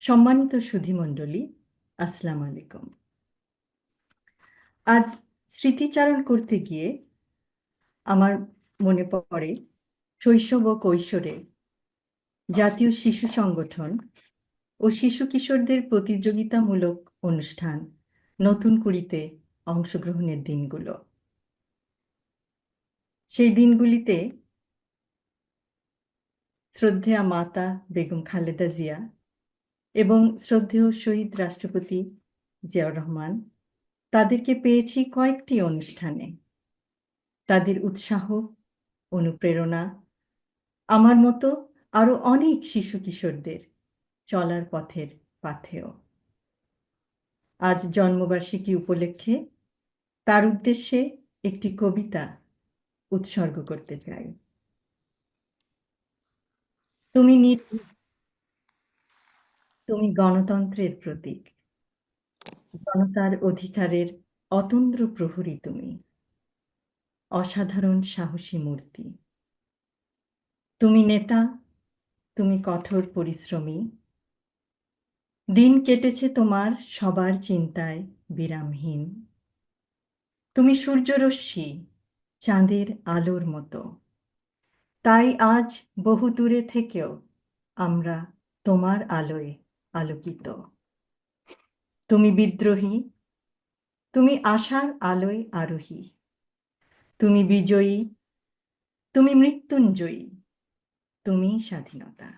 সম্মানিত সুধীমণ্ডলী, আসসালামু আলাইকুম। আজ স্মৃতিচারণ করতে গিয়ে আমার মনে পড়ে শৈশব ও কৈশোরে জাতীয় শিশু সংগঠন ও শিশু কিশোরদের প্রতিযোগিতামূলক অনুষ্ঠান নতুন কুড়িতে অংশগ্রহণের দিনগুলো। সেই দিনগুলিতে শ্রদ্ধেয়া মাতা বেগম খালেদা জিয়া এবং শ্রদ্ধেয় শহীদ রাষ্ট্রপতি জিয়াউর রহমান তাদেরকে পেয়েছি কয়েকটি অনুষ্ঠানে। তাদের উৎসাহ, অনুপ্রেরণা আমার মতো আরো অনেক শিশু কিশোরদের চলার পথের পাথেয়। আজ জন্মবার্ষিকী উপলক্ষে তার উদ্দেশ্যে একটি কবিতা উৎসর্গ করতে চাই। তুমি তুমি গণতন্ত্রের প্রতীক, জনতার অধিকারের অতন্দ্র প্রহরী তুমি, অসাধারণ সাহসী মূর্তি। তুমি নেতা, তুমি কঠোর পরিশ্রমী, দিন কেটেছে তোমার সবার চিন্তায় বিরামহীন। তুমি সূর্যরশ্মি, চাঁদের আলোর মতো, তাই আজ বহু দূরে থেকেও আমরা তোমার আলোয় আলোকিত। তুমি বিদ্রোহী, তুমি আশার আলোয় আরোহী, তুমি বিজয়ী, তুমি মৃত্যুঞ্জয়ী, তুমি স্বাধীনতা।